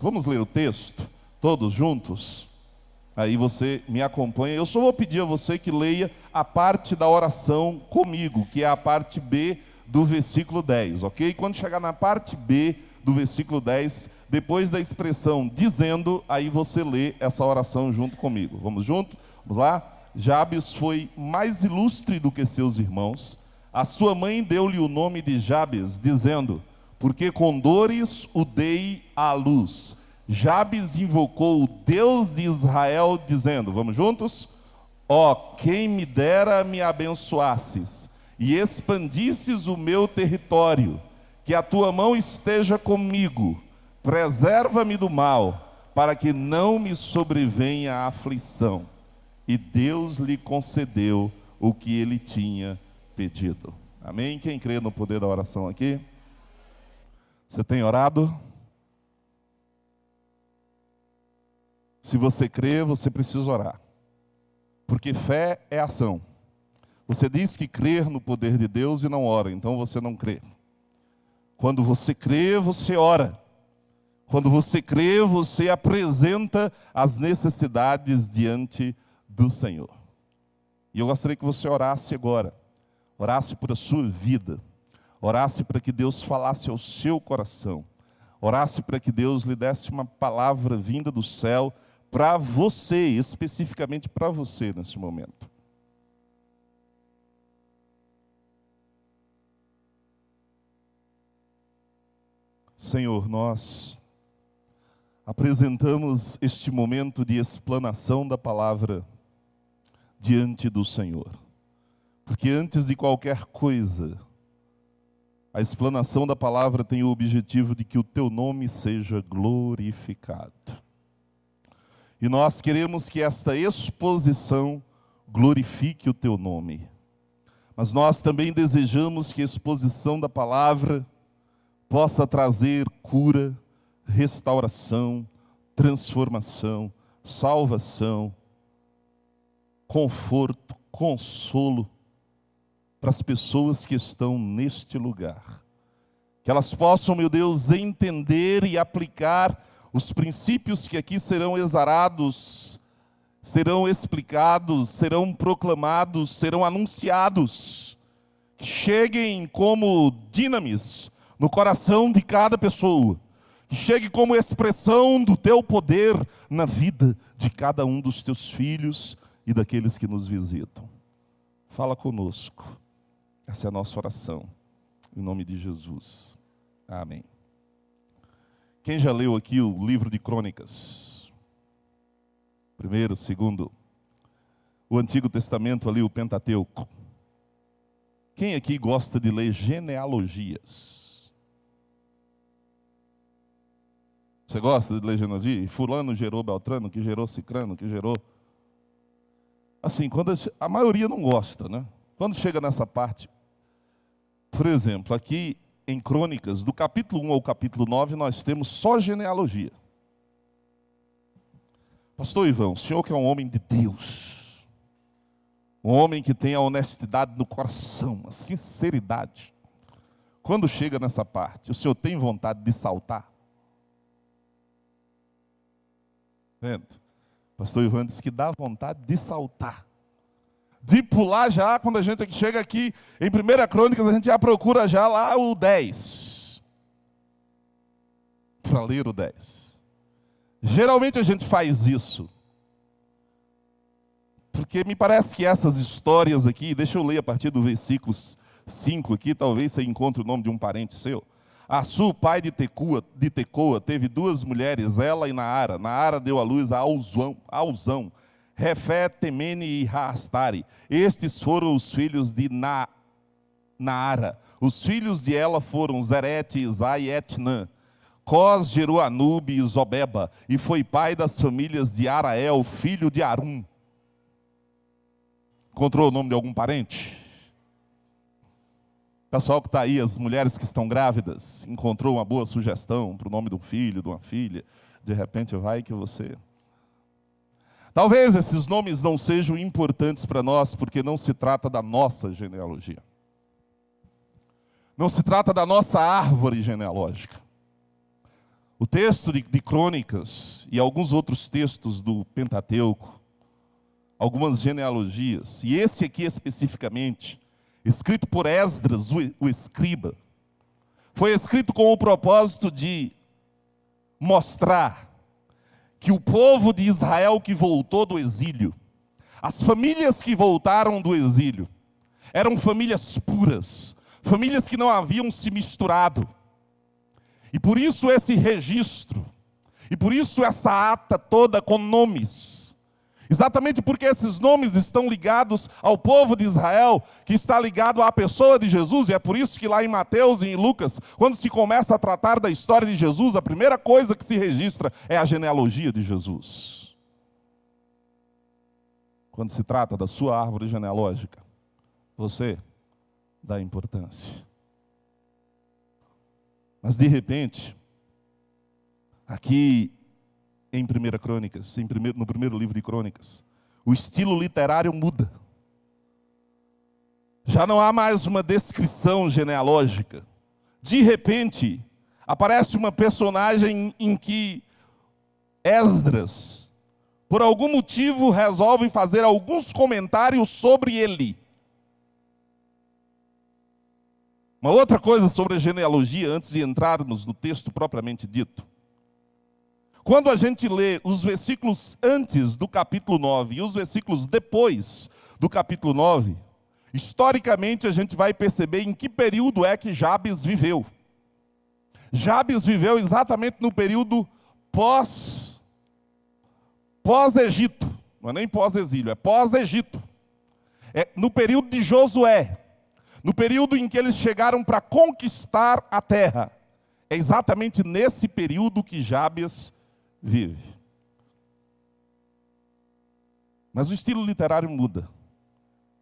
Vamos ler o texto, todos juntos? Aí você me acompanha. Eu só vou pedir a você que leia a parte da oração comigo, que é a parte B do versículo 10, ok? Quando chegar na parte B do versículo 10, depois da expressão dizendo, aí você lê essa oração junto comigo. Vamos junto? Vamos lá? Jabes foi mais ilustre do que seus irmãos. A sua mãe deu-lhe o nome de Jabes, dizendo: porque com dores o dei à luz. Jabes invocou o Deus de Israel, dizendo, vamos juntos? Ó, quem me dera me abençoasses, e expandisses o meu território, que a tua mão esteja comigo, preserva-me do mal, para que não me sobrevenha a aflição. E Deus lhe concedeu o que ele tinha pedido. Amém? Quem crê no poder da oração aqui? Você tem orado? Se você crê, você precisa orar. Porque fé é ação. Você diz que crê no poder de Deus e não ora, então você não crê. Quando você crê, você ora. Quando você crê, você apresenta as necessidades diante do Senhor. E eu gostaria que você orasse agora. Orasse por a sua vida. Orasse para que Deus falasse ao seu coração. Orasse para que Deus lhe desse uma palavra vinda do céu para você, especificamente para você nesse momento. Senhor, nós apresentamos este momento de explanação da palavra diante do Senhor. Porque antes de qualquer coisa, a explanação da palavra tem o objetivo de que o teu nome seja glorificado. E nós queremos que esta exposição glorifique o teu nome. Mas nós também desejamos que a exposição da palavra possa trazer cura, restauração, transformação, salvação, conforto, consolo para as pessoas que estão neste lugar. Que elas possam, meu Deus, entender e aplicar os princípios que aqui serão exarados, serão explicados, serão proclamados, serão anunciados. Que cheguem como dinamis no coração de cada pessoa. Que chegue como expressão do teu poder na vida de cada um dos teus filhos e daqueles que nos visitam. Fala conosco. Essa é a nossa oração. Em nome de Jesus. Amém. Quem já leu aqui o livro de Crônicas? Primeiro, segundo. O Antigo Testamento ali, o Pentateuco. Quem aqui gosta de ler genealogias? Você gosta de ler genealogia? Fulano gerou Beltrano, que gerou Cicrano, que gerou... Assim, a maioria não gosta, né? Quando chega nessa parte, por exemplo, aqui em Crônicas, do capítulo 1 ao capítulo 9, nós temos só genealogia. Pastor Ivan, o senhor que é um homem de Deus, um homem que tem a honestidade no coração, a sinceridade. Quando chega nessa parte, o senhor tem vontade de saltar? Vendo? Pastor Ivan disse que dá vontade de saltar. De pular já, quando a gente chega aqui em 1 Crônicas, a gente já procura já lá o 10. Para ler o 10. Geralmente a gente faz isso. Porque me parece que essas histórias aqui, deixa eu ler a partir do versículo 5 aqui, talvez você encontre o nome de um parente seu. Assu, pai de Tecoa, teve duas mulheres, ela e Naara. Naara deu à luz a Auzão, Refé, Temene e Raastari. Estes foram os filhos de Naara. Os filhos de ela foram Zerete, Isai e Etnã. Cós gerou Anube e Zobeba, e foi pai das famílias de Arael, filho de Arum. Encontrou o nome de algum parente? Pessoal que está aí, as mulheres que estão grávidas, encontrou uma boa sugestão para o nome de um filho, de uma filha? De repente vai que você... Talvez esses nomes não sejam importantes para nós, porque não se trata da nossa genealogia. Não se trata da nossa árvore genealógica. O texto de Crônicas e alguns outros textos do Pentateuco, algumas genealogias, e esse aqui especificamente, escrito por Esdras, o escriba, foi escrito com o propósito de mostrar que o povo de Israel que voltou do exílio, as famílias que voltaram do exílio, eram famílias puras, famílias que não haviam se misturado. E por isso esse registro, e por isso essa ata toda com nomes. Exatamente porque esses nomes estão ligados ao povo de Israel, que está ligado à pessoa de Jesus, e é por isso que lá em Mateus e em Lucas, quando se começa a tratar da história de Jesus, a primeira coisa que se registra é a genealogia de Jesus. Quando se trata da sua árvore genealógica, você dá importância. Mas de repente, aqui em 1 Crônicas, no primeiro livro de Crônicas, o estilo literário muda. Já não há mais uma descrição genealógica. De repente, aparece uma personagem em que Esdras, por algum motivo, resolve fazer alguns comentários sobre ele. Uma outra coisa sobre a genealogia, antes de entrarmos no texto propriamente dito. Quando a gente lê os versículos antes do capítulo 9 e os versículos depois do capítulo 9, historicamente a gente vai perceber em que período é que Jabes viveu. Jabes viveu exatamente no período pós-Egito. Não é nem pós-exílio, é pós-Egito. É no período de Josué. No período em que eles chegaram para conquistar a terra. É exatamente nesse período que Jabes vive. Mas o estilo literário muda.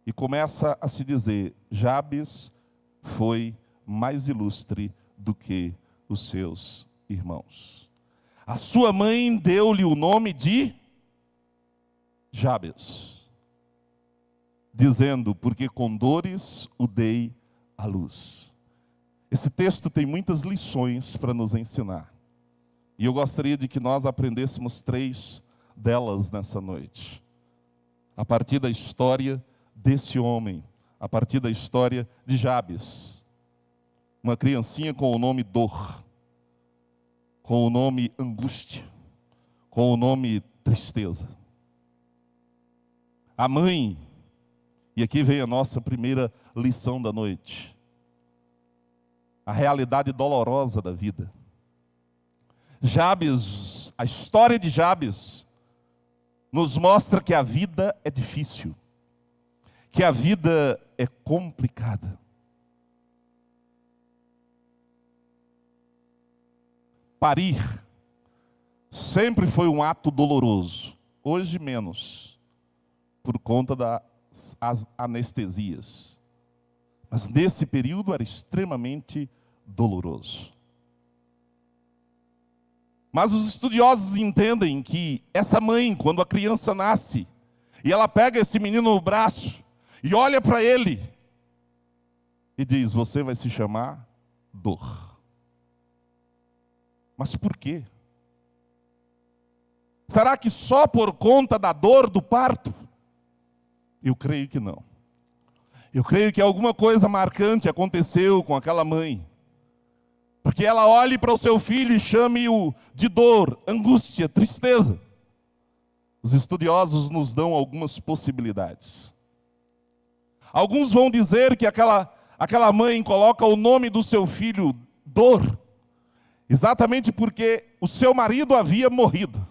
E começa a se dizer, Jabes foi mais ilustre do que os seus irmãos. A sua mãe deu-lhe o nome de Jabes, dizendo, porque com dores o dei à luz. Esse texto tem muitas lições para nos ensinar. E eu gostaria de que nós aprendêssemos 3 delas nessa noite. A partir da história desse homem, a partir da história de Jabes. Uma criancinha com o nome dor, com o nome angústia, com o nome tristeza. A mãe, e aqui vem a nossa primeira lição da noite. A realidade dolorosa da vida. Jabes, a história de Jabes, nos mostra que a vida é difícil. Que a vida é complicada. Parir sempre foi um ato doloroso. Hoje menos, por conta das anestesias. Mas nesse período era extremamente doloroso. Mas os estudiosos entendem que essa mãe, quando a criança nasce, e ela pega esse menino no braço, e olha para ele, e diz, você vai se chamar dor. Mas por quê? Será que só por conta da dor do parto? Eu creio que não. Eu creio que alguma coisa marcante aconteceu com aquela mãe. Porque ela olhe para o seu filho e chame-o de dor, angústia, tristeza. Os estudiosos nos dão algumas possibilidades. Alguns vão dizer que aquela mãe coloca o nome do seu filho, dor, exatamente porque o seu marido havia morrido.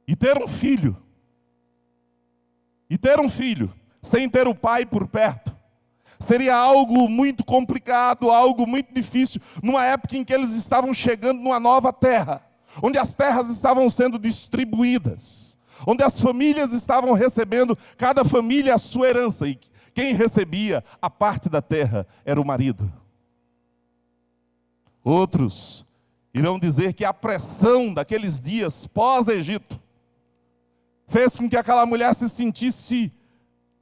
E ter um filho, sem ter o pai por perto, seria algo muito complicado, algo muito difícil, numa época em que eles estavam chegando numa nova terra, onde as terras estavam sendo distribuídas, onde as famílias estavam recebendo, cada família a sua herança, e quem recebia a parte da terra era o marido. Outros irão dizer que a pressão daqueles dias pós-Egito fez com que aquela mulher se sentisse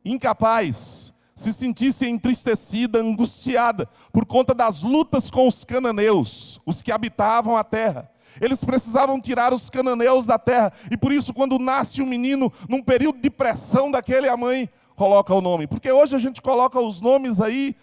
incapaz, se sentisse entristecida, angustiada, por conta das lutas com os cananeus, os que habitavam a terra. Eles precisavam tirar os cananeus da terra, e por isso quando nasce um menino, num período de pressão daquele, a mãe coloca o nome. Porque hoje a gente coloca os nomes aí,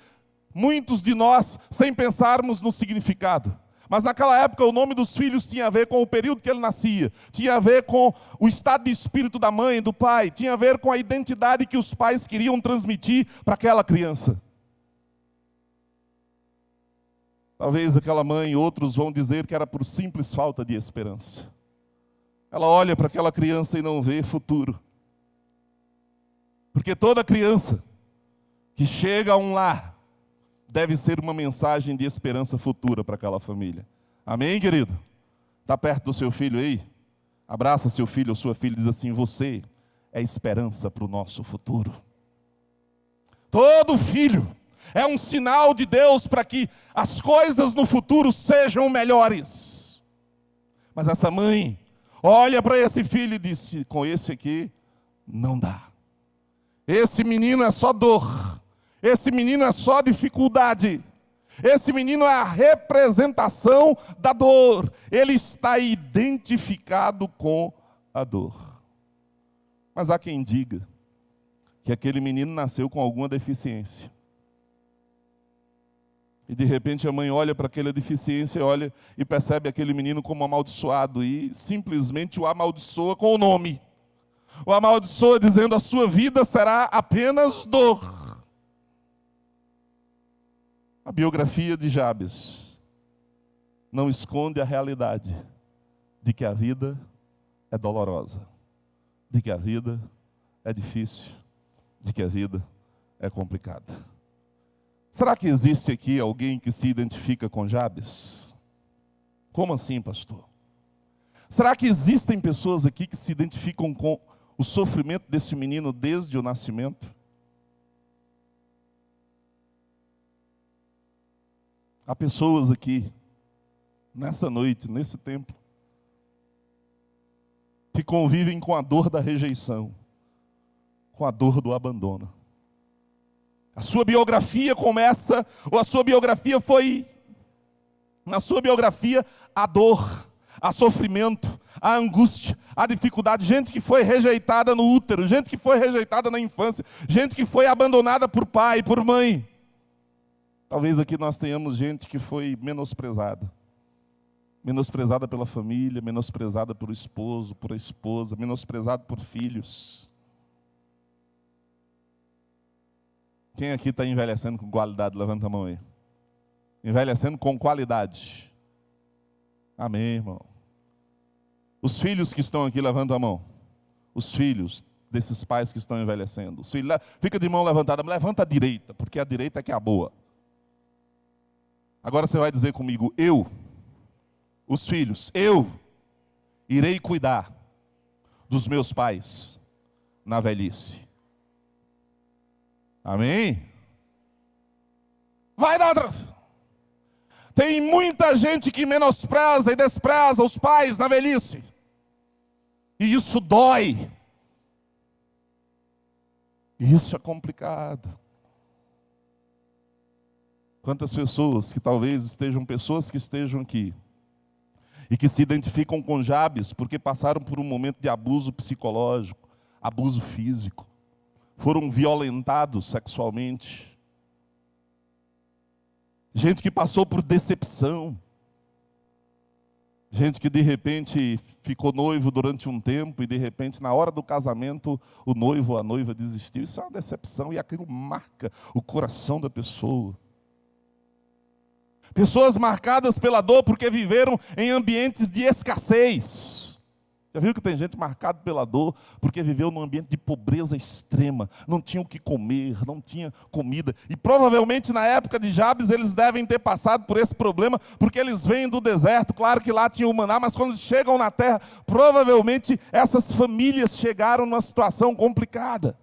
muitos de nós, sem pensarmos no significado. Mas naquela época o nome dos filhos tinha a ver com o período que ele nascia, tinha a ver com o estado de espírito da mãe e do pai, tinha a ver com a identidade que os pais queriam transmitir para aquela criança. Talvez aquela mãe, outros vão dizer que era por simples falta de esperança. Ela olha para aquela criança e não vê futuro. Porque toda criança que chega a um lar deve ser uma mensagem de esperança futura para aquela família. Amém, querido? Está perto do seu filho aí? Abraça seu filho ou sua filha e diz assim: você é esperança para o nosso futuro. Todo filho é um sinal de Deus para que as coisas no futuro sejam melhores. Mas essa mãe olha para esse filho e diz: com esse aqui não dá. Esse menino é só dor. Esse menino é só dificuldade. Esse menino é a representação da dor. Ele está identificado com a dor. Mas há quem diga que aquele menino nasceu com alguma deficiência. E de repente a mãe olha para aquela deficiência, olha e percebe aquele menino como amaldiçoado e simplesmente o amaldiçoa com o nome. O amaldiçoa dizendo: a sua vida será apenas dor. A biografia de Jabes não esconde a realidade de que a vida é dolorosa, de que a vida é difícil, de que a vida é complicada. Será que existe aqui alguém que se identifica com Jabes? Como assim, pastor? Será que existem pessoas aqui que se identificam com o sofrimento desse menino desde o nascimento? Há pessoas aqui, nessa noite, nesse templo, que convivem com a dor da rejeição, com a dor do abandono. A sua biografia começa, ou a sua biografia foi, na sua biografia, a dor, a sofrimento, a angústia, a dificuldade. Gente que foi rejeitada no útero, gente que foi rejeitada na infância, gente que foi abandonada por pai, por mãe. Talvez aqui nós tenhamos gente que foi menosprezada. Menosprezada pela família, menosprezada pelo esposo, por a esposa, menosprezada por filhos. Quem aqui está envelhecendo com qualidade? Levanta a mão aí. Envelhecendo com qualidade. Amém, irmão. Os filhos que estão aqui, levanta a mão. Os filhos desses pais que estão envelhecendo. Os filhos, fica de mão levantada, levanta a direita, porque a direita é que é a boa. Agora você vai dizer comigo: os filhos, eu irei cuidar dos meus pais na velhice. Amém? Vai dar. Tem muita gente que menospreza e despreza os pais na velhice. E isso dói. Isso é complicado. Quantas pessoas que talvez estejam, pessoas que estejam aqui e que se identificam com Jabes porque passaram por um momento de abuso psicológico, abuso físico, foram violentados sexualmente. Gente que passou por decepção. Gente que de repente ficou noivo durante um tempo e de repente na hora do casamento o noivo ou a noiva desistiu. Isso é uma decepção e aquilo marca o coração da pessoa. Pessoas marcadas pela dor porque viveram em ambientes de escassez. Já viu que tem gente marcada pela dor porque viveu num ambiente de pobreza extrema. Não tinha o que comer, não tinha comida. E provavelmente na época de Jabes eles devem ter passado por esse problema, porque eles vêm do deserto. Claro que lá tinha o maná, mas quando chegam na terra, provavelmente essas famílias chegaram numa situação complicada.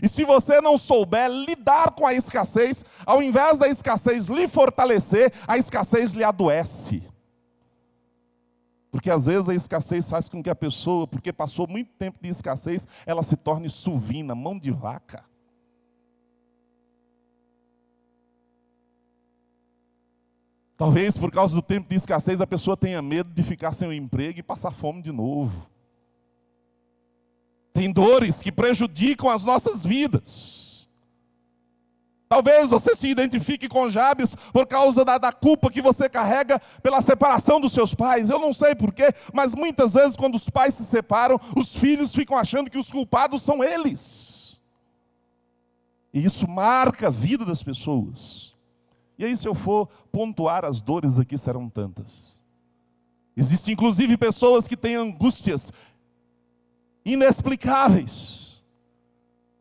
E se você não souber lidar com a escassez, ao invés da escassez lhe fortalecer, a escassez lhe adoece. Porque às vezes a escassez faz com que a pessoa, porque passou muito tempo de escassez, ela se torne suvina, mão de vaca. Talvez por causa do tempo de escassez a pessoa tenha medo de ficar sem o emprego e passar fome de novo. Tem dores que prejudicam as nossas vidas. Talvez você se identifique com Jabes por causa da culpa que você carrega pela separação dos seus pais. Eu não sei porquê, mas muitas vezes quando os pais se separam, os filhos ficam achando que os culpados são eles. E isso marca a vida das pessoas. E aí, se eu for pontuar, as dores aqui serão tantas. Existem inclusive pessoas que têm angústias inexplicáveis.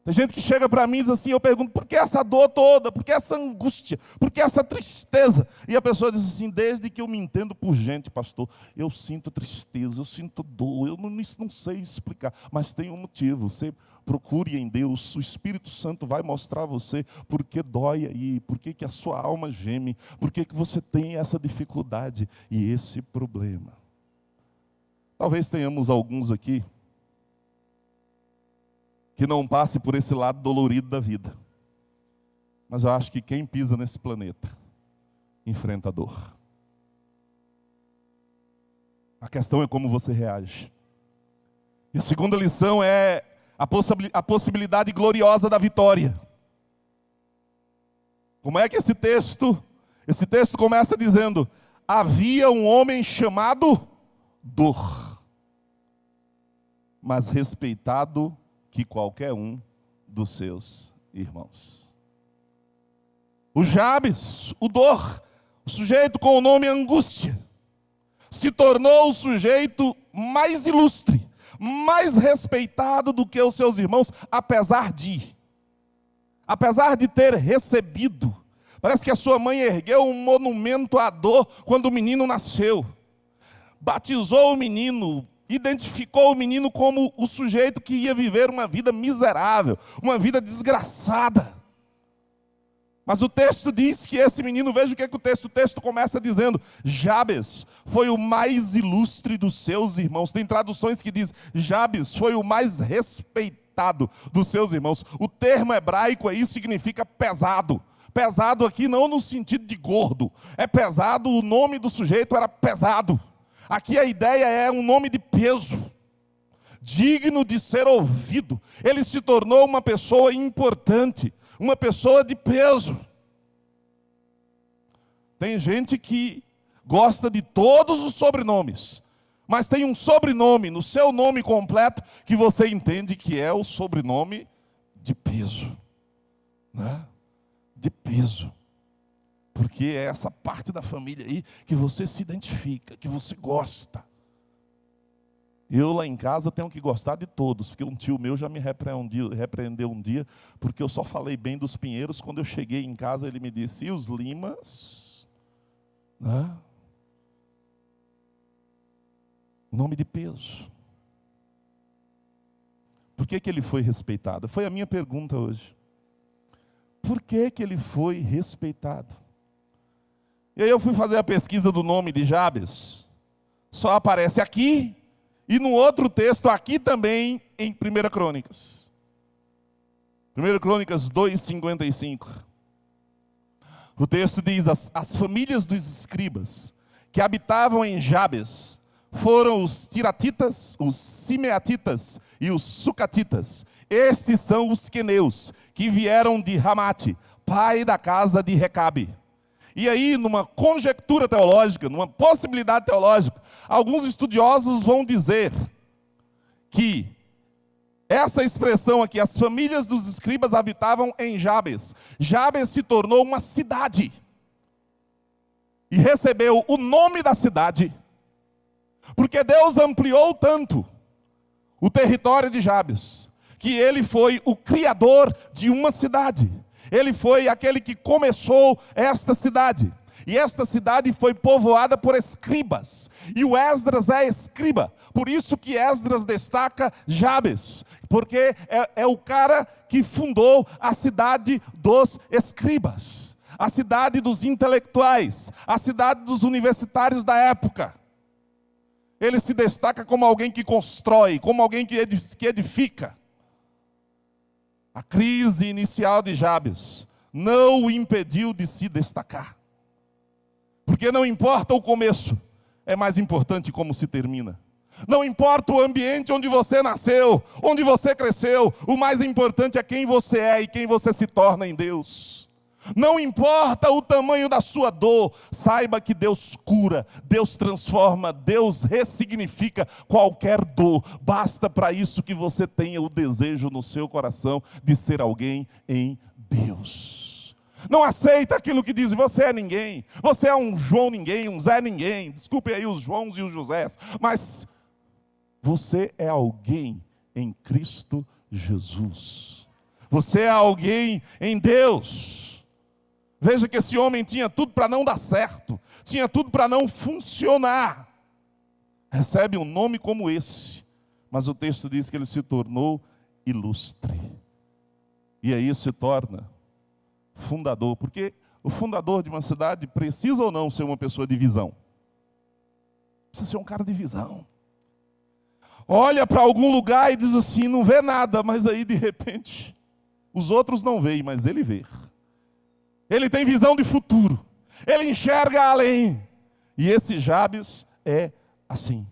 Tem gente que chega para mim e diz assim, eu pergunto, por que essa dor toda? Por que essa angústia? Por que essa tristeza? E a pessoa diz assim, desde que eu me entendo por gente, pastor, eu sinto tristeza, eu sinto dor, eu não sei explicar, mas tem um motivo. Você procure em Deus, o Espírito Santo vai mostrar a você por que dói aí, por que a sua alma geme, por que você tem essa dificuldade e esse problema. Talvez tenhamos alguns aqui que não passe por esse lado dolorido da vida. Mas eu acho que quem pisa nesse planeta enfrenta a dor. A questão é como você reage. E a segunda lição é a possibilidade gloriosa da vitória. Como é que esse texto começa dizendo, havia um homem chamado Dor, mas respeitado que qualquer um dos seus irmãos. O Jabes, o Dor, o sujeito com o nome Angústia, se tornou o sujeito mais ilustre, mais respeitado do que os seus irmãos, apesar de ter recebido. Parece que a sua mãe ergueu um monumento à dor quando o menino nasceu. Batizou o menino, identificou o menino como o sujeito que ia viver uma vida miserável, uma vida desgraçada. Mas o texto diz que esse menino, veja o que o texto começa dizendo, Jabes foi o mais ilustre dos seus irmãos. Tem traduções que diz, Jabes foi o mais respeitado dos seus irmãos. O termo hebraico aí significa pesado. Pesado aqui não no sentido de gordo, é pesado, o nome do sujeito era pesado. Aqui a ideia é um nome de peso, digno de ser ouvido. Ele se tornou uma pessoa importante, uma pessoa de peso. Tem gente que gosta de todos os sobrenomes, mas tem um sobrenome no seu nome completo que você entende que é o sobrenome de peso, né? De peso. Porque é essa parte da família aí que você se identifica, que você gosta. Eu lá em casa tenho que gostar de todos, porque um tio meu já me repreendeu um dia, porque eu só falei bem dos Pinheiros. Quando eu cheguei em casa, ele me disse, e os Limas? Né? O nome de peso. Por que ele foi respeitado? Foi a minha pergunta hoje. Por que ele foi respeitado? E aí eu fui fazer a pesquisa do nome de Jabes. Só aparece aqui e no outro texto aqui também em 1 Crônicas. 1 Crônicas 2:55. O texto diz, as famílias dos escribas que habitavam em Jabes foram os tiratitas, os simeatitas e os sucatitas. Estes são os queneus que vieram de Ramate, pai da casa de Recabe. E aí, numa conjectura teológica, numa possibilidade teológica, alguns estudiosos vão dizer que essa expressão aqui, as famílias dos escribas habitavam em Jabes. Jabes se tornou uma cidade e recebeu o nome da cidade, porque Deus ampliou tanto o território de Jabes, que ele foi o criador de uma cidade. Ele foi aquele que começou esta cidade. E esta cidade foi povoada por escribas. E o Esdras é escriba. Por isso que Esdras destaca Jabes. Porque é o cara que fundou a cidade dos escribas. A cidade dos intelectuais. A cidade dos universitários da época. Ele se destaca como alguém que constrói, como alguém que edifica. A crise inicial de Jabes não o impediu de se destacar. Porque não importa o começo, é mais importante como se termina. Não importa o ambiente onde você nasceu, onde você cresceu, o mais importante é quem você é e quem você se torna em Deus. Não importa o tamanho da sua dor, saiba que Deus cura, Deus transforma, Deus ressignifica qualquer dor. Basta para isso que você tenha o desejo no seu coração de ser alguém em Deus. Não aceita aquilo que diz, você é ninguém, você é um João ninguém, um Zé ninguém, desculpe aí os Joãos e os Josés, mas você é alguém em Cristo Jesus. Você é alguém em Deus. Veja que esse homem tinha tudo para não dar certo, tinha tudo para não funcionar. Recebe um nome como esse, mas o texto diz que ele se tornou ilustre. E aí se torna fundador, porque o fundador de uma cidade precisa ou não ser uma pessoa de visão? Precisa ser um cara de visão. Olha para algum lugar e diz assim, não vê nada, mas aí de repente, os outros não veem, mas ele vê. Ele tem visão de futuro, ele enxerga além. E esse Jabes é assim,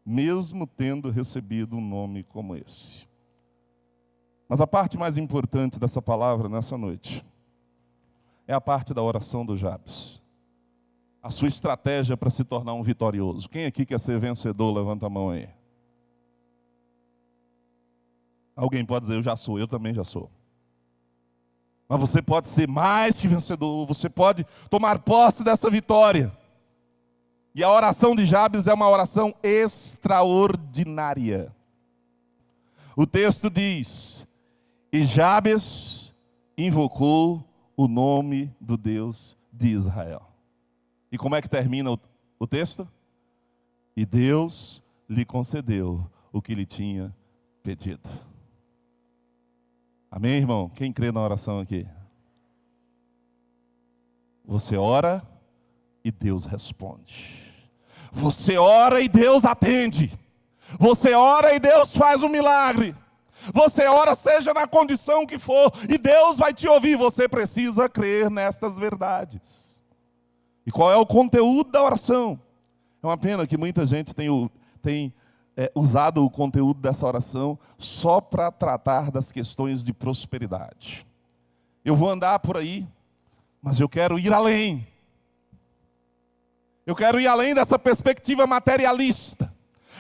mesmo tendo recebido um nome como esse. Mas a parte mais importante dessa palavra nessa noite, é a parte da oração do Jabes. A sua estratégia para se tornar um vitorioso. Quem aqui quer ser vencedor, levanta a mão aí. Alguém pode dizer, eu já sou, eu também já sou. Mas você pode ser mais que vencedor, você pode tomar posse dessa vitória. E a oração de Jabes é uma oração extraordinária. O texto diz, e Jabes invocou o nome do Deus de Israel. E como é que termina o texto? E Deus lhe concedeu o que lhe tinha pedido. Amém, irmão? Quem crê na oração aqui? Você ora e Deus responde. Você ora e Deus atende. Você ora e Deus faz um milagre. Você ora, seja na condição que for, e Deus vai te ouvir. Você precisa crer nestas verdades. E qual é o conteúdo da oração? É uma pena que muita gente tem usado o conteúdo dessa oração só para tratar das questões de prosperidade. Eu vou andar por aí, mas eu quero ir além. Eu quero ir além dessa perspectiva materialista,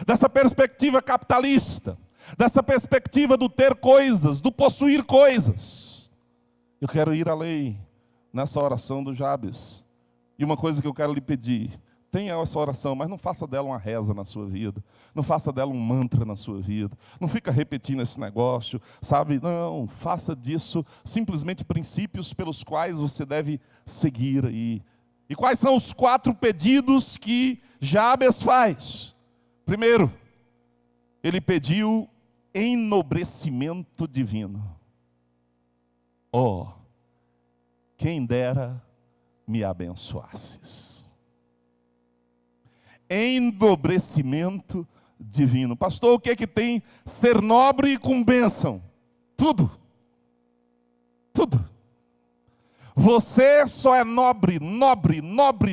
dessa perspectiva capitalista, dessa perspectiva do ter coisas, do possuir coisas. Eu quero ir além nessa oração do Jabes. E uma coisa que eu quero lhe pedir, tenha essa oração, mas não faça dela uma reza na sua vida, não faça dela um mantra na sua vida, não fica repetindo esse negócio, sabe? Não, faça disso simplesmente princípios pelos quais você deve seguir aí. E quais são os 4 pedidos que Jabes faz? Primeiro, ele pediu enobrecimento divino. Oh, quem dera me abençoasses. Enobrecimento divino. Pastor, o que é que tem ser nobre com bênção? Tudo. Tudo. Você só é nobre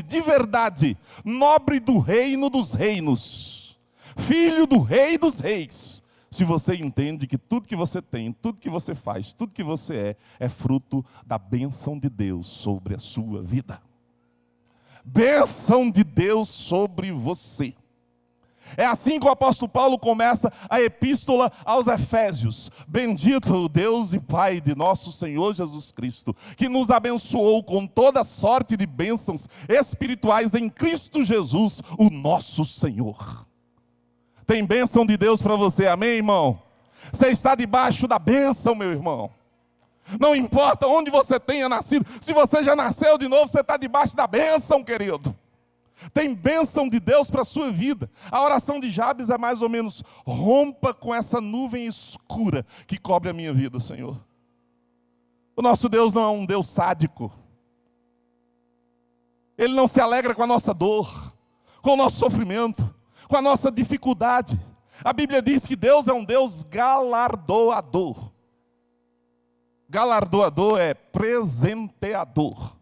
de verdade. Nobre do reino dos reinos. Filho do rei dos reis. Se você entende que tudo que você tem, tudo que você faz, tudo que você é fruto da bênção de Deus sobre a sua vida. Bênção de Deus sobre você. É assim que o apóstolo Paulo começa a epístola aos Efésios. Bendito o Deus e Pai de nosso Senhor Jesus Cristo, que nos abençoou com toda sorte de bênçãos espirituais em Cristo Jesus, o nosso Senhor. Tem bênção de Deus para você, amém, irmão? Você está debaixo da bênção, meu irmão. Não importa onde você tenha nascido, se você já nasceu de novo, você está debaixo da bênção, querido. Tem bênção de Deus para a sua vida. A oração de Jabes é mais ou menos, rompa com essa nuvem escura que cobre a minha vida, Senhor. O nosso Deus não é um Deus sádico. Ele não se alegra com a nossa dor, com o nosso sofrimento, com a nossa dificuldade. A Bíblia diz que Deus é um Deus galardoador. Galardoador é presenteador,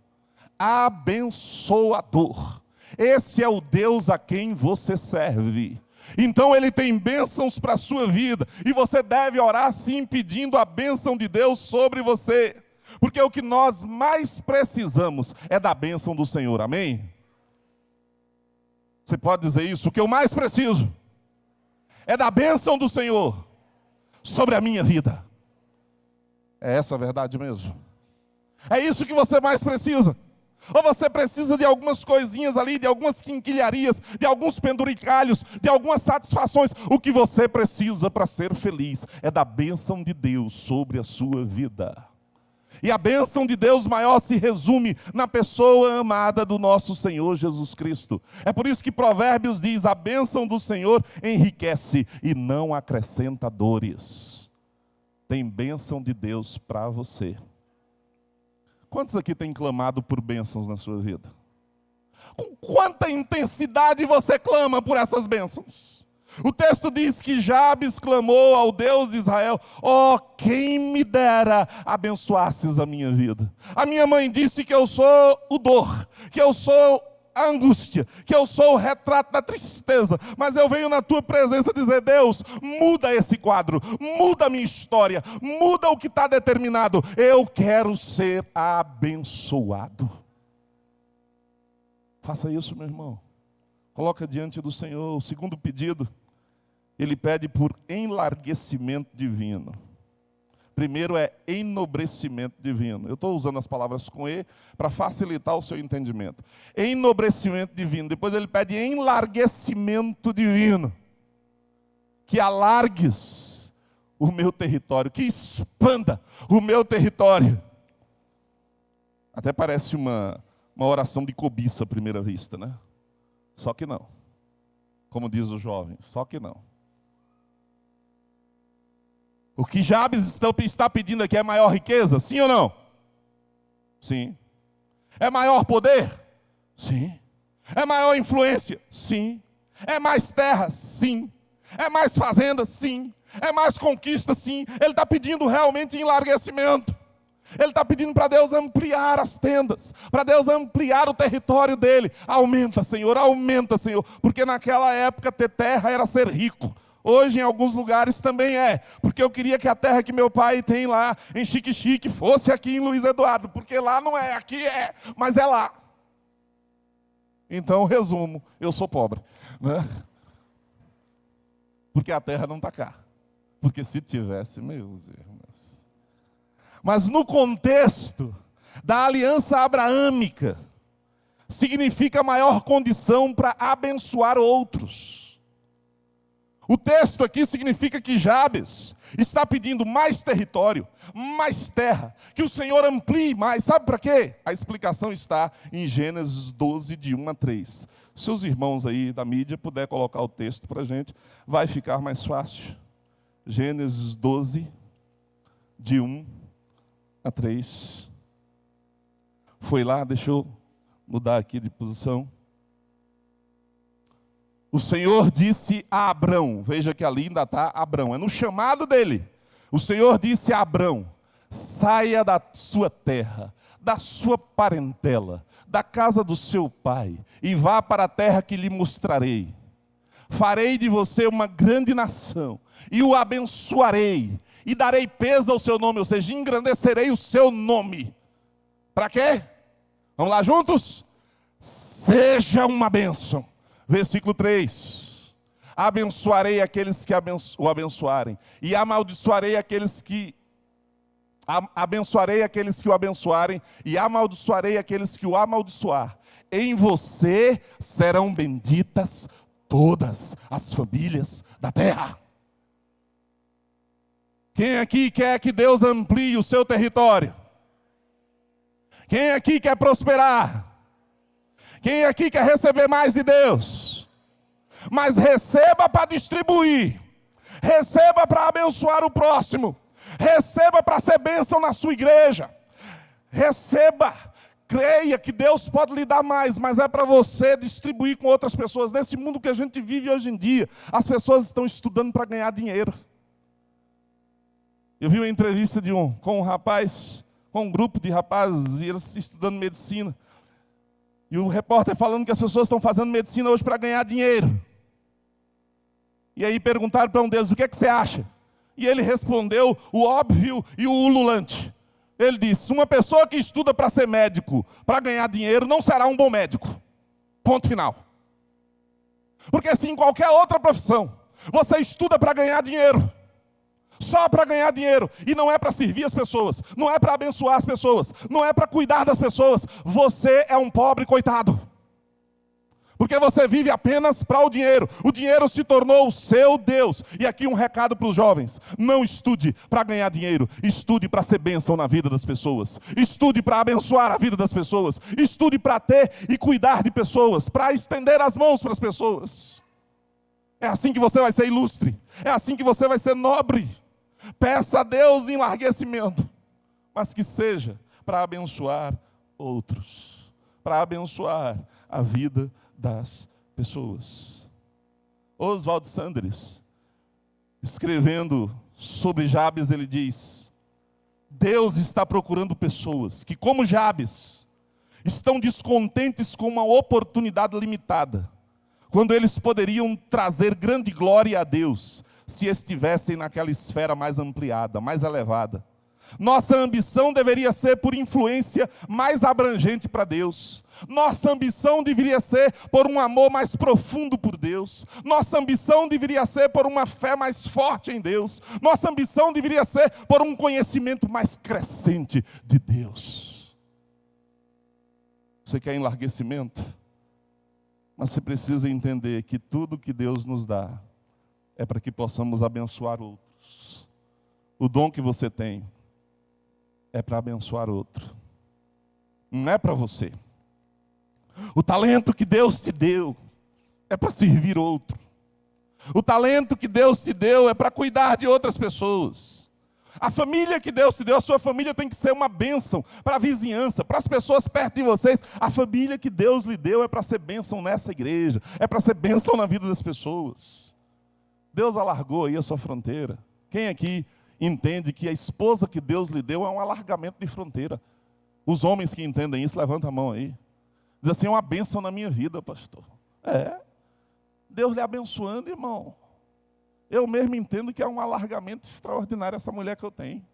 abençoador. Esse é o Deus a quem você serve. Então Ele tem bênçãos para a sua vida, e você deve orar sim, pedindo a bênção de Deus sobre você, porque o que nós mais precisamos é da bênção do Senhor, amém? Você pode dizer isso? O que eu mais preciso é da bênção do Senhor sobre a minha vida. É essa a verdade mesmo? É isso que você mais precisa? Ou você precisa de algumas coisinhas ali, de algumas quinquilharias, de alguns penduricalhos, de algumas satisfações? O que você precisa para ser feliz é da bênção de Deus sobre a sua vida. E a bênção de Deus maior se resume na pessoa amada do nosso Senhor Jesus Cristo. É por isso que Provérbios diz: a bênção do Senhor enriquece e não acrescenta dores. Tem bênção de Deus para você. Quantos aqui têm clamado por bênçãos na sua vida? Com quanta intensidade você clama por essas bênçãos? O texto diz que Jabes clamou ao Deus de Israel: ó, quem me dera abençoasses a minha vida. A minha mãe disse que eu sou o dor, que eu sou a angústia, que eu sou o retrato da tristeza, mas eu venho na tua presença dizer: Deus, muda esse quadro, muda a minha história, muda o que está determinado. Eu quero ser abençoado. Faça isso, meu irmão. Coloca diante do Senhor. O segundo pedido, ele pede por enlarguecimento divino. Primeiro é enobrecimento divino. Eu estou usando as palavras com E para facilitar o seu entendimento. Enobrecimento divino. Depois ele pede enlarguecimento divino. Que alargues o meu território, que expanda o meu território. Até parece uma oração de cobiça à primeira vista, né? Só que não. Como diz o jovem, só que não. O que Jabes está pedindo aqui é maior riqueza? Sim ou não? Sim. É maior poder? Sim. É maior influência? Sim. É mais terra? Sim. É mais fazenda? Sim. É mais conquista? Sim. Ele está pedindo realmente enlarguecimento. Ele está pedindo para Deus ampliar as tendas, para Deus ampliar o território dele. Aumenta, Senhor, porque naquela época ter terra era ser rico. Hoje em alguns lugares também é, porque eu queria que a terra que meu pai tem lá em Xique-Xique fosse aqui em Luiz Eduardo, porque lá não é, aqui é, mas é lá. Então, resumo, eu sou pobre, né? Porque a terra não está cá, porque se tivesse, meus irmãos. Mas no contexto da aliança abraâmica, significa maior condição para abençoar outros. O texto aqui significa que Jabes está pedindo mais território, mais terra, que o Senhor amplie mais. Sabe para quê? A explicação está em Gênesis 12, de 1 a 3. Se os irmãos aí da mídia puder colocar o texto para a gente, vai ficar mais fácil. Gênesis 12, de 1 a 3. Foi lá, deixa eu mudar aqui de posição. O Senhor disse a Abrão, veja que ali ainda está Abrão, é no chamado dele. O Senhor disse a Abrão: saia da sua terra, da sua parentela, da casa do seu pai, e vá para a terra que lhe mostrarei. Farei de você uma grande nação, e o abençoarei, e darei peso ao seu nome, ou seja, engrandecerei o seu nome. Para quê? Vamos lá juntos? Seja uma bênção. Versículo 3. Abençoarei aqueles que o abençoarem, e amaldiçoarei aqueles que abençoarei aqueles que o abençoarem, e amaldiçoarei aqueles que o amaldiçoar. Em você serão benditas todas as famílias da terra. Quem aqui quer que Deus amplie o seu território? Quem aqui quer prosperar? Quem aqui quer receber mais de Deus? Mas receba para distribuir. Receba para abençoar o próximo. Receba para ser bênção na sua igreja. Receba. Creia que Deus pode lhe dar mais, mas é para você distribuir com outras pessoas. Nesse mundo que a gente vive hoje em dia, as pessoas estão estudando para ganhar dinheiro. Eu vi uma entrevista com um rapaz, com um grupo de rapazes, e eles estudando medicina. E o repórter falando que as pessoas estão fazendo medicina hoje para ganhar dinheiro. E aí perguntaram para um deles, o que é que você acha? E ele respondeu o óbvio e o ululante. Ele disse, uma pessoa que estuda para ser médico, para ganhar dinheiro, não será um bom médico. Ponto final. Porque assim, em qualquer outra profissão, você estuda para ganhar dinheiro. Só para ganhar dinheiro. E não é para servir as pessoas. Não é para abençoar as pessoas. Não é para cuidar das pessoas. Você é um pobre coitado. Porque você vive apenas para o dinheiro. O dinheiro se tornou o seu Deus. E aqui um recado para os jovens. Não estude para ganhar dinheiro. Estude para ser bênção na vida das pessoas. Estude para abençoar a vida das pessoas. Estude para ter e cuidar de pessoas. Para estender as mãos para as pessoas. É assim que você vai ser ilustre. É assim que você vai ser nobre. Peça a Deus enlarguecimento. Mas que seja para abençoar outros. Para abençoar a vida das pessoas. Oswald Sanders, escrevendo sobre Jabes, ele diz: Deus está procurando pessoas que, como Jabes, estão descontentes com uma oportunidade limitada, quando eles poderiam trazer grande glória a Deus, se estivessem naquela esfera mais ampliada, mais elevada. Nossa ambição deveria ser por influência mais abrangente para Deus. Nossa ambição deveria ser por um amor mais profundo por Deus. Nossa ambição deveria ser por uma fé mais forte em Deus. Nossa ambição deveria ser por um conhecimento mais crescente de Deus. Você quer enlarguecimento? Mas você precisa entender que tudo que Deus nos dá é para que possamos abençoar outros. O dom que você tem é para abençoar outro. Não é para você. O talento que Deus te deu é para servir outro. O talento que Deus te deu é para cuidar de outras pessoas. A família que Deus te deu, a sua família tem que ser uma bênção para a vizinhança, para as pessoas perto de vocês. A família que Deus lhe deu é para ser bênção nessa igreja, é para ser bênção na vida das pessoas. Deus alargou aí a sua fronteira. Quem aqui entende que a esposa que Deus lhe deu é um alargamento de fronteira? Os homens que entendem isso, levanta a mão aí. Diz assim, é uma bênção na minha vida, pastor. É. Deus lhe abençoando, irmão. Eu mesmo entendo que é um alargamento extraordinário essa mulher que eu tenho.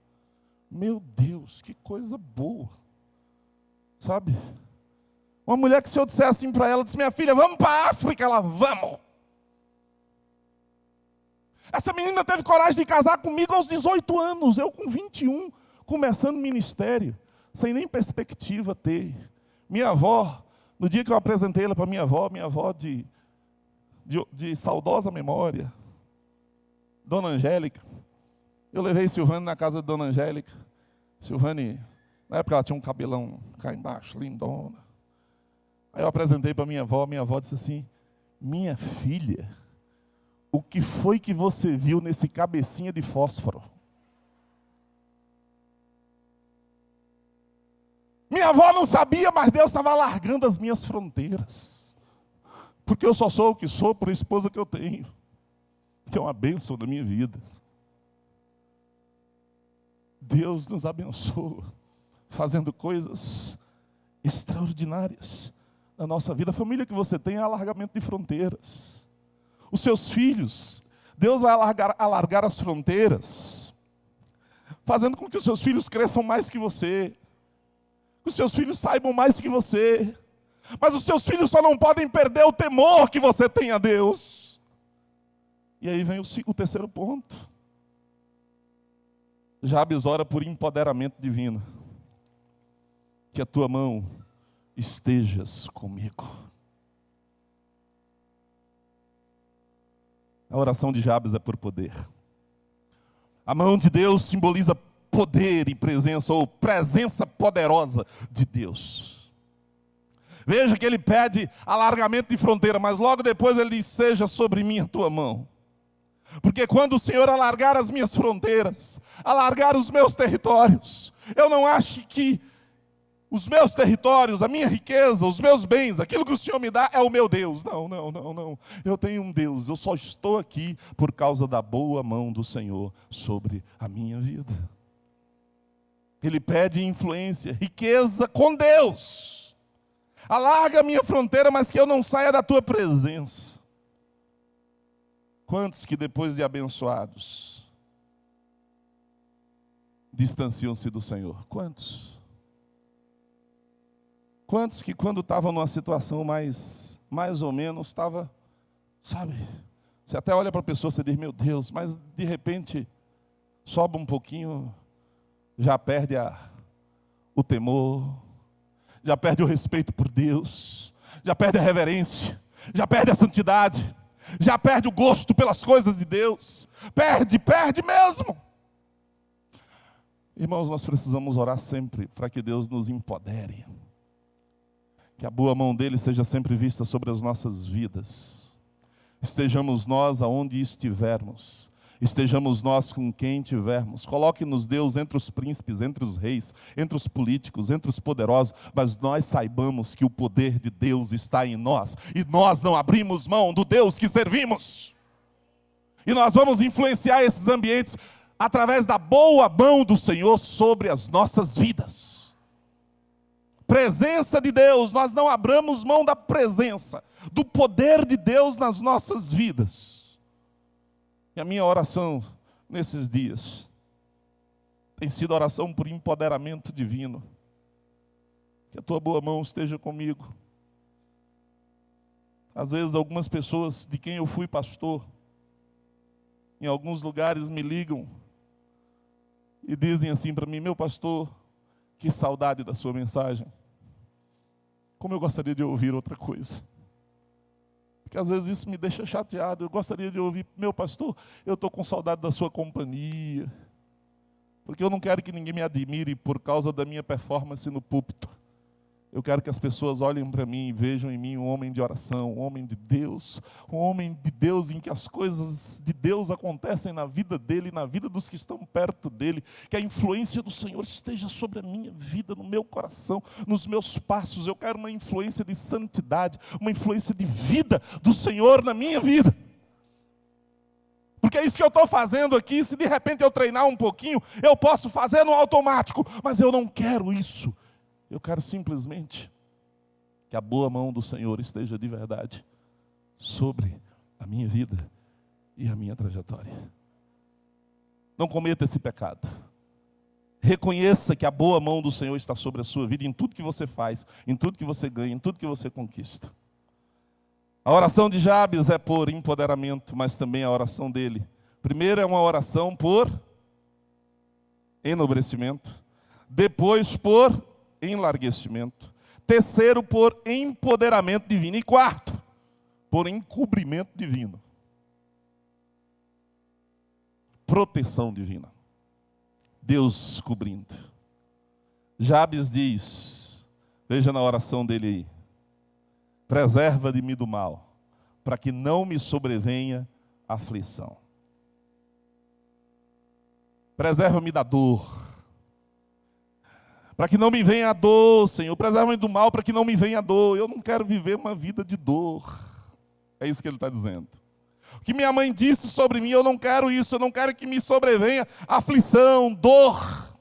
Meu Deus, que coisa boa. Sabe? Uma mulher que se eu disser assim para ela, disse, minha filha, vamos para a África. Ela, vamos. Essa menina teve coragem de casar comigo aos 18 anos. Eu com 21, começando ministério, sem nem perspectiva ter. Minha avó, no dia que eu apresentei ela para minha avó de saudosa memória, Dona Angélica, eu levei Silvane na casa de Dona Angélica. Silvane, na época ela tinha um cabelão cá embaixo, lindona. Aí eu apresentei para minha avó disse assim, minha filha, o que foi que você viu nesse cabecinha de fósforo? Minha avó não sabia, mas Deus estava alargando as minhas fronteiras. Porque eu só sou o que sou por a esposa que eu tenho, que é uma bênção da minha vida. Deus nos abençoa, fazendo coisas extraordinárias na nossa vida. A família que você tem é alargamento de fronteiras. Os seus filhos, Deus vai alargar as fronteiras, fazendo com que os seus filhos cresçam mais que você, que os seus filhos saibam mais que você, mas os seus filhos só não podem perder o temor que você tem a Deus. E aí vem o terceiro ponto. Jabes ora por empoderamento divino. Que a tua mão estejas comigo. A oração de Jabes é por poder. A mão de Deus simboliza poder e presença, ou presença poderosa de Deus. Veja que ele pede alargamento de fronteira, mas logo depois ele diz, seja sobre mim a tua mão. Porque quando o Senhor alargar as minhas fronteiras, alargar os meus territórios, eu não acho que os meus territórios, a minha riqueza, os meus bens, aquilo que o Senhor me dá é o meu Deus. Não. Eu tenho um Deus, eu só estou aqui por causa da boa mão do Senhor sobre a minha vida. Ele pede influência, riqueza com Deus. Alarga a minha fronteira, mas que eu não saia da tua presença. Quantos que depois de abençoados distanciam-se do Senhor? Quantos? Quantos que quando estavam numa situação mais ou menos, estava, sabe, você até olha para a pessoa e diz, meu Deus, mas de repente, sobe um pouquinho, já perde o temor, já perde o respeito por Deus, já perde a reverência, já perde a santidade, já perde o gosto pelas coisas de Deus, perde mesmo. Irmãos, nós precisamos orar sempre para que Deus nos empodere, que a boa mão dele seja sempre vista sobre as nossas vidas, estejamos nós aonde estivermos, estejamos nós com quem tivermos, coloque-nos Deus entre os príncipes, entre os reis, entre os políticos, entre os poderosos, mas nós saibamos que o poder de Deus está em nós, e nós não abrimos mão do Deus que servimos, e nós vamos influenciar esses ambientes, através da boa mão do Senhor sobre as nossas vidas. Presença de Deus, nós não abramos mão da presença, do poder de Deus nas nossas vidas. E a minha oração nesses dias tem sido oração por empoderamento divino. Que a tua boa mão esteja comigo. Às vezes algumas pessoas de quem eu fui pastor, em alguns lugares me ligam e dizem assim para mim, meu pastor, que saudade da sua mensagem. Como eu gostaria de ouvir outra coisa. Porque às vezes isso me deixa chateado. Eu gostaria de ouvir, meu pastor, eu estou com saudade da sua companhia. Porque eu não quero que ninguém me admire por causa da minha performance no púlpito. Eu quero que as pessoas olhem para mim e vejam em mim um homem de oração, um homem de Deus em que as coisas de Deus acontecem na vida dele, na vida dos que estão perto dele, que a influência do Senhor esteja sobre a minha vida, no meu coração, nos meus passos. Eu quero uma influência de santidade, uma influência de vida do Senhor na minha vida. Porque é isso que eu estou fazendo aqui. Se de repente eu treinar um pouquinho, eu posso fazer no automático, mas eu não quero isso. Eu quero simplesmente que a boa mão do Senhor esteja de verdade sobre a minha vida e a minha trajetória. Não cometa esse pecado. Reconheça que a boa mão do Senhor está sobre a sua vida em tudo que você faz, em tudo que você ganha, em tudo que você conquista. A oração de Jabes é por empoderamento, mas também a oração dele. Primeiro é uma oração por enobrecimento, depois por enlarguecimento, terceiro por empoderamento divino, e quarto, por encobrimento divino, proteção divina, Deus cobrindo. Jabes diz, veja na oração dele aí, preserva de mim do mal, para que não me sobrevenha aflição. Preserva-me da dor, para que não me venha a dor, Senhor. Preserva-me do mal, para que não me venha a dor. Eu não quero viver uma vida de dor. É isso que ele está dizendo. O que minha mãe disse sobre mim, eu não quero isso. Eu não quero que me sobrevenha aflição, dor.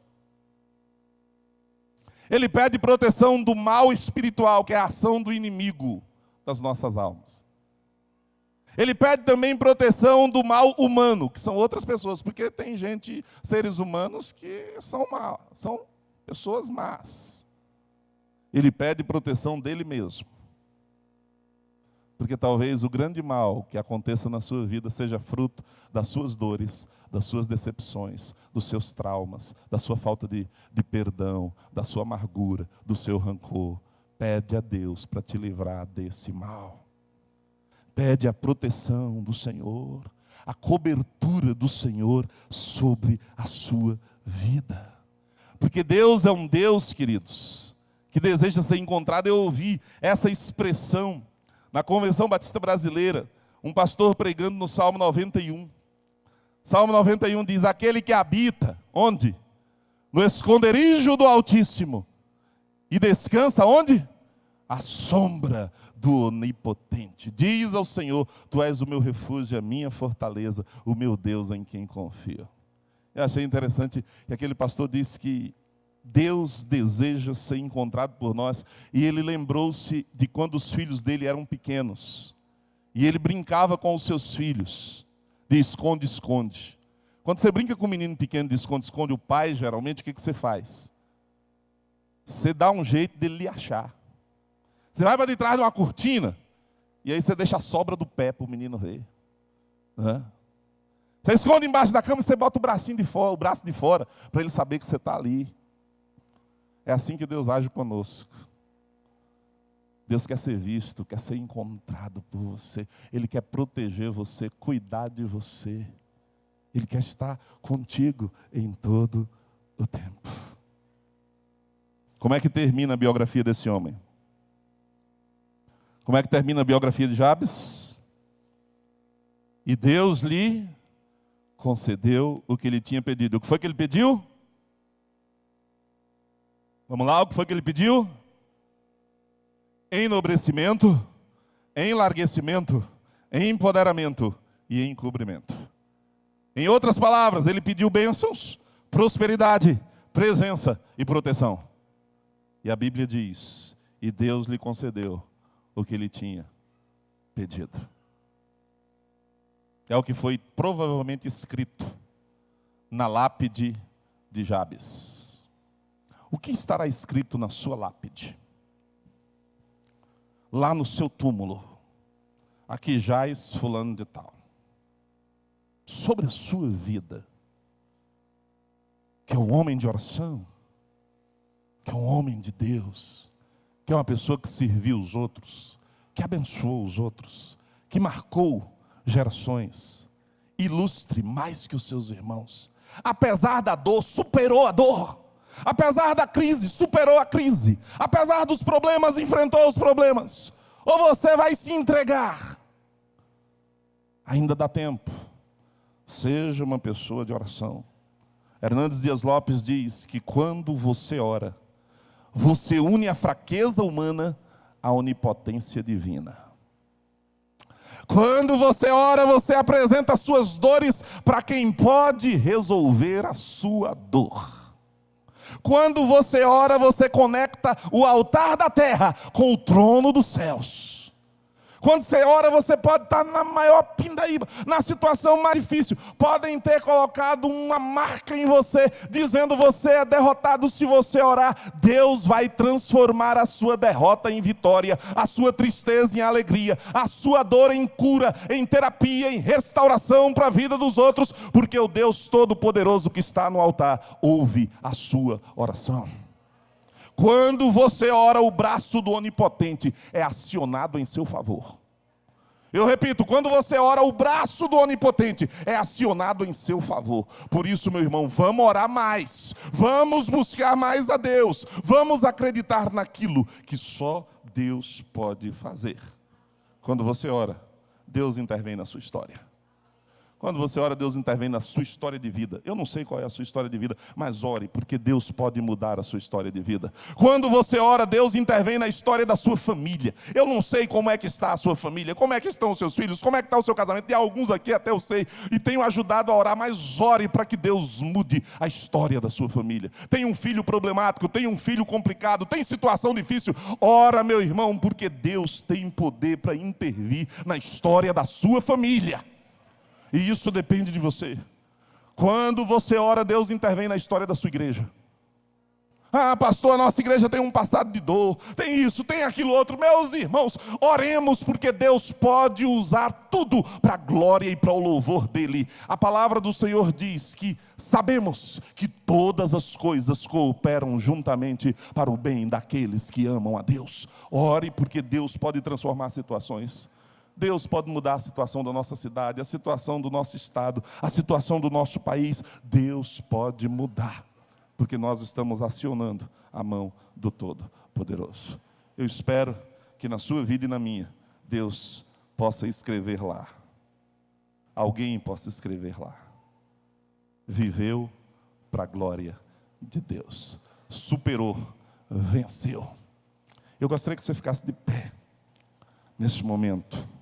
Ele pede proteção do mal espiritual, que é a ação do inimigo das nossas almas. Ele pede também proteção do mal humano, que são outras pessoas, porque tem gente, seres humanos, que são pessoas más. Ele pede proteção dele mesmo. Porque talvez o grande mal que aconteça na sua vida seja fruto das suas dores, das suas decepções, dos seus traumas, da sua falta de perdão, da sua amargura, do seu rancor. Pede a Deus para te livrar desse mal. Pede a proteção do Senhor, a cobertura do Senhor sobre a sua vida. Porque Deus é um Deus, queridos, que deseja ser encontrado. Eu ouvi essa expressão na Convenção Batista Brasileira, um pastor pregando no Salmo 91. Salmo 91 diz, aquele que habita, onde? No esconderijo do Altíssimo. E descansa onde? À sombra do Onipotente. Diz ao Senhor, tu és o meu refúgio, a minha fortaleza, o meu Deus em quem confio. Eu achei interessante que aquele pastor disse que Deus deseja ser encontrado por nós. E ele lembrou-se de quando os filhos dele eram pequenos. E ele brincava com os seus filhos de esconde-esconde. Quando você brinca com um menino pequeno de esconde-esconde, o pai, geralmente, o que você faz? Você dá um jeito dele lhe achar. Você vai para detrás de uma cortina, e aí você deixa a sobra do pé para o menino ver. Você esconde embaixo da cama e você bota o bracinho de fora, o braço de fora, para ele saber que você está ali. É assim que Deus age conosco. Deus quer ser visto, quer ser encontrado por você. Ele quer proteger você, cuidar de você. Ele quer estar contigo em todo o tempo. Como é que termina a biografia desse homem? Como é que termina a biografia de Jabes? E Deus lhe concedeu o que ele tinha pedido. O que foi que ele pediu? Vamos lá, o que foi que ele pediu? Enobrecimento, enlarguecimento, empoderamento e encobrimento. Em outras palavras, ele pediu bênçãos, prosperidade, presença e proteção. E a Bíblia diz, e Deus lhe concedeu o que ele tinha pedido. É o que foi provavelmente escrito na lápide de Jabes. O que estará escrito na sua lápide? Lá no seu túmulo, aqui jaz fulano de tal. Sobre a sua vida, que é um homem de oração, que é um homem de Deus, que é uma pessoa que serviu os outros, que abençoou os outros, que marcou gerações, ilustre mais que os seus irmãos. Apesar da dor, superou a dor. Apesar da crise, superou a crise. Apesar dos problemas, enfrentou os problemas. Ou você vai se entregar? Ainda dá tempo. Seja uma pessoa de oração. Hernandes Dias Lopes diz que quando você ora, você une a fraqueza humana à onipotência divina. Quando você ora, você apresenta as suas dores para quem pode resolver a sua dor. Quando você ora, você conecta o altar da terra com o trono dos céus. Quando você ora, você pode estar na maior pindaíba, na situação mais difícil. Podem ter colocado uma marca em você, dizendo você é derrotado. Se você orar, Deus vai transformar a sua derrota em vitória, a sua tristeza em alegria, a sua dor em cura, em terapia, em restauração para a vida dos outros, porque o Deus Todo-Poderoso que está no altar ouve a sua oração. Quando você ora, o braço do Onipotente é acionado em seu favor. Eu repito, quando você ora, o braço do Onipotente é acionado em seu favor. Por isso, meu irmão, vamos orar mais. Vamos buscar mais a Deus. Vamos acreditar naquilo que só Deus pode fazer. Quando você ora, Deus intervém na sua história. Quando você ora, Deus intervém na sua história de vida. Eu não sei qual é a sua história de vida, mas ore, porque Deus pode mudar a sua história de vida. Quando você ora, Deus intervém na história da sua família. Eu não sei como é que está a sua família, como é que estão os seus filhos, como é que está o seu casamento. Tem alguns aqui, até eu sei, e tenho ajudado a orar, mas ore para que Deus mude a história da sua família. Tem um filho problemático, tem um filho complicado, tem situação difícil. Ora, meu irmão, porque Deus tem poder para intervir na história da sua família. E isso depende de você. Quando você ora, Deus intervém na história da sua igreja. Ah, pastor, a nossa igreja tem um passado de dor, tem isso, tem aquilo outro. Meus irmãos, oremos, porque Deus pode usar tudo para a glória e para o louvor dEle. A palavra do Senhor diz que sabemos que todas as coisas cooperam juntamente para o bem daqueles que amam a Deus. Ore, porque Deus pode transformar situações. Deus pode mudar a situação da nossa cidade, a situação do nosso estado, a situação do nosso país. Deus pode mudar, porque nós estamos acionando a mão do Todo-Poderoso. Eu espero que na sua vida e na minha, Deus possa escrever lá. Alguém possa escrever lá. Viveu para a glória de Deus. Superou, venceu. Eu gostaria que você ficasse de pé neste momento.